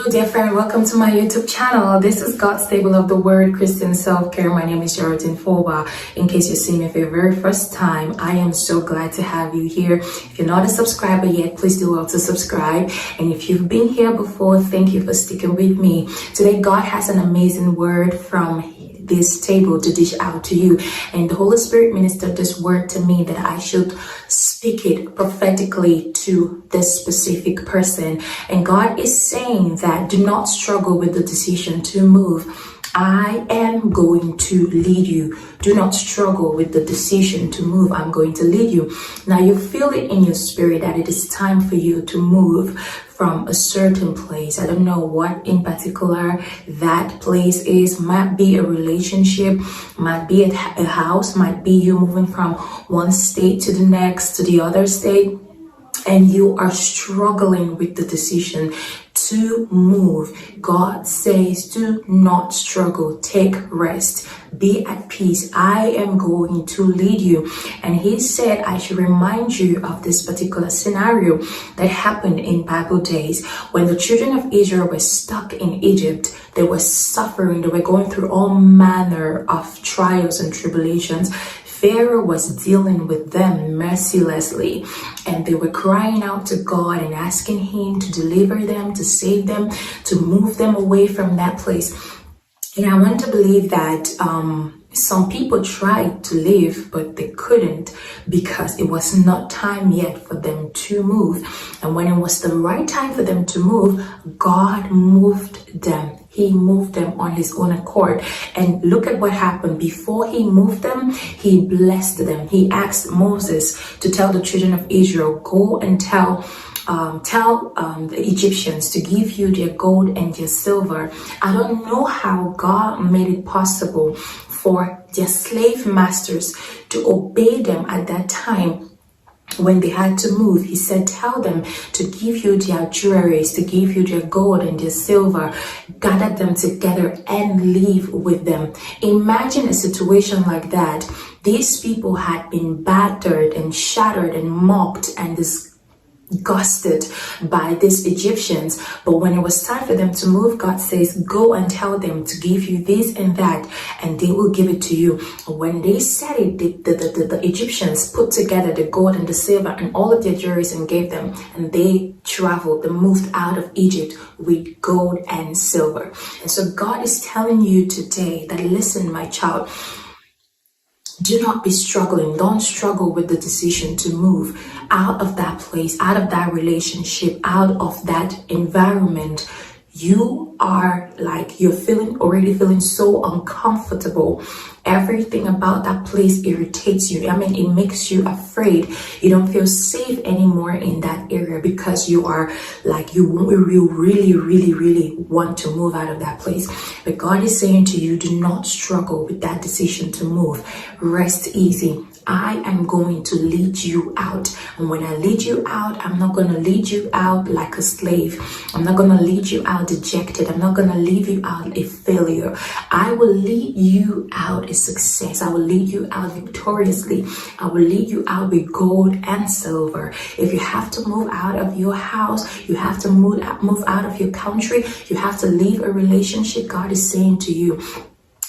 Hello dear friend, welcome to my YouTube channel. This is God's Table of the Word Christian Self-Care. My name is Geraldine Foba. In case you're seeing me for the very first time, I am so glad to have you here. If you're not a subscriber yet, please do well to subscribe. And if you've been here before, thank you for sticking with me. Today God has an amazing word from this table to dish out to you, and the Holy Spirit ministered this word to me that I should speak it prophetically to this specific person. And God is saying that do not struggle with the decision to move. I am going to lead you. Do not struggle with the decision to move. I'm going to lead you. Now you feel it in your spirit that it is time for you to move from a certain place. I don't know what in particular that place is. Might be a relationship, might be a house, might be you moving from one state to the next, to the other state, and you are struggling with the decision to move. God says, do not struggle. Take rest. Be at peace. I am going to lead you. And he said, I should remind you of this particular scenario that happened in Bible days when the children of Israel were stuck in Egypt. They were suffering. They were going through all manner of trials and tribulations. Pharaoh was dealing with them mercilessly, and they were crying out to God and asking him to deliver them, to save them, to move them away from that place. And I want to believe that some people tried to leave, but they couldn't because it was not time yet for them to move. And when it was the right time for them to move, God moved them. He moved them on his own accord. And look at what happened. Before he moved them, he blessed them. He asked Moses to tell the children of Israel, go and tell the Egyptians to give you their gold and their silver. I don't know how God made it possible for their slave masters to obey them at that time. When they had to move, he said, tell them to give you their jewelries, to give you their gold and their silver, gather them together and leave with them. Imagine a situation like that. These people had been battered and shattered and mocked and disgusted by these Egyptians, but when it was time for them to move, God says, go and tell them to give you this and that, and they will give it to you. When they said it, the Egyptians put together the gold and the silver and all of their jewelries and gave them, and they traveled, they moved out of Egypt with gold and silver. And so God is telling you today that, listen, my child, do not be struggling. Don't struggle with the decision to move out of that place, out of that relationship, out of that environment. You are like, you're already feeling so uncomfortable. Everything about that place irritates you. I mean, it makes you afraid. You don't feel safe anymore in that area because you are like, you really want to move out of that place. But God is saying to you, do not struggle with that decision to move. Rest easy. I am going to lead you out. And when I lead you out, I'm not going to lead you out like a slave. I'm not going to lead you out dejected. I'm not going to leave you out a failure. I will lead you out a success. I will lead you out victoriously. I will lead you out with gold and silver. If you have to move out of your house, you have to move out of your country, you have to leave a relationship, God is saying to you,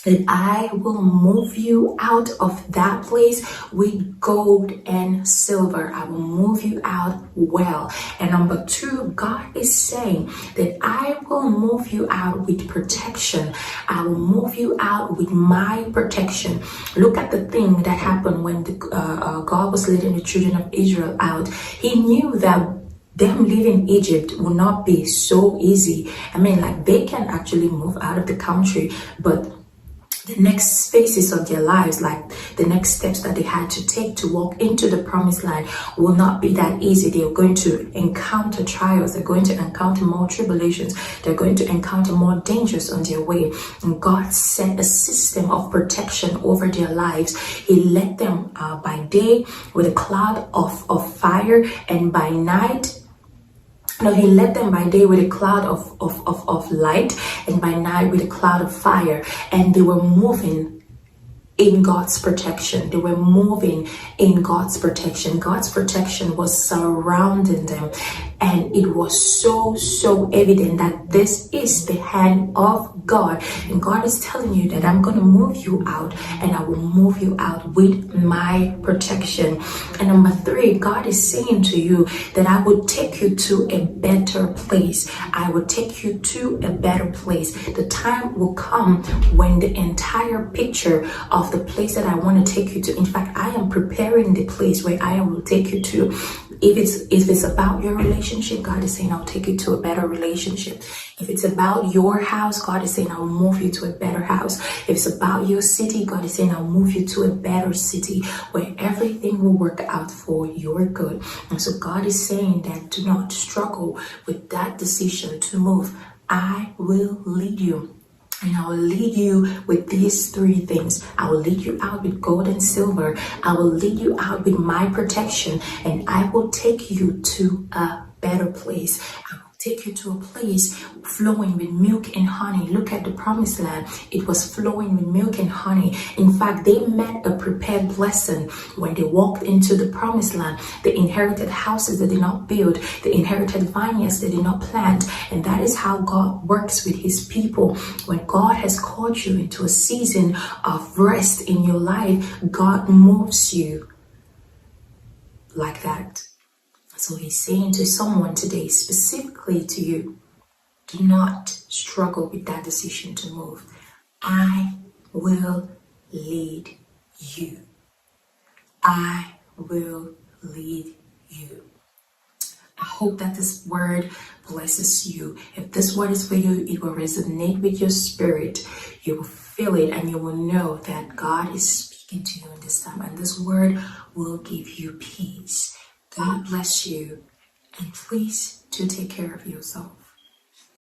that I will move you out of that place with gold and silver. I will move you out well. And number two, God is saying that I will move you out with protection. I will move you out with my protection. Look at the thing that happened when God was leading the children of Israel out. He knew that them leaving Egypt will not be so easy. I mean, like, they can actually move out of the country, but the next phases of their lives, like the next steps that they had to take to walk into the promised land, will not be that easy. They're going to encounter trials. They're going to encounter more tribulations. They're going to encounter more dangers on their way. And God set a system of protection over their lives. He led them by day with a cloud of fire, and by night, he led them by day with a cloud of light, and by night with a cloud of fire. And they were moving in God's protection. They were moving in God's protection. God's protection was surrounding them. And it was so evident that this is the hand of God. And God is telling you that I'm going to move you out, and I will move you out with my protection. And number 3, God is saying to you that I will take you to a better place. I will take you to a better place. The time will come when the entire picture of the place that I want to take you to, in fact, I am preparing the place where I will take you to. If it's about your relationship, God is saying, I'll take you to a better relationship. If it's about your house, God is saying, I'll move you to a better house. If it's about your city, God is saying, I'll move you to a better city where everything will work out for your good. And so God is saying that do not struggle with that decision to move. I will lead you. And I will lead you with these 3 things. I will lead you out with gold and silver. I will lead you out with my protection. And I will take you to a better place. I will take you to a place flowing with milk and honey. Look at the promised land. It was flowing with milk and honey. In fact, they met a prepared blessing when they walked into the promised land. They inherited houses they did not build. They inherited vineyards they did not plant. And that is how God works with his people. When God has called you into a season of rest in your life, God moves you like that. So he's saying to someone today, specifically to you, do not struggle with that decision to move. I will lead you. I will lead you. I hope that this word blesses you. If this word is for you, it will resonate with your spirit. You will feel it, and you will know that God is speaking to you in this time. And this word will give you peace. God bless you, and please do take care of yourself.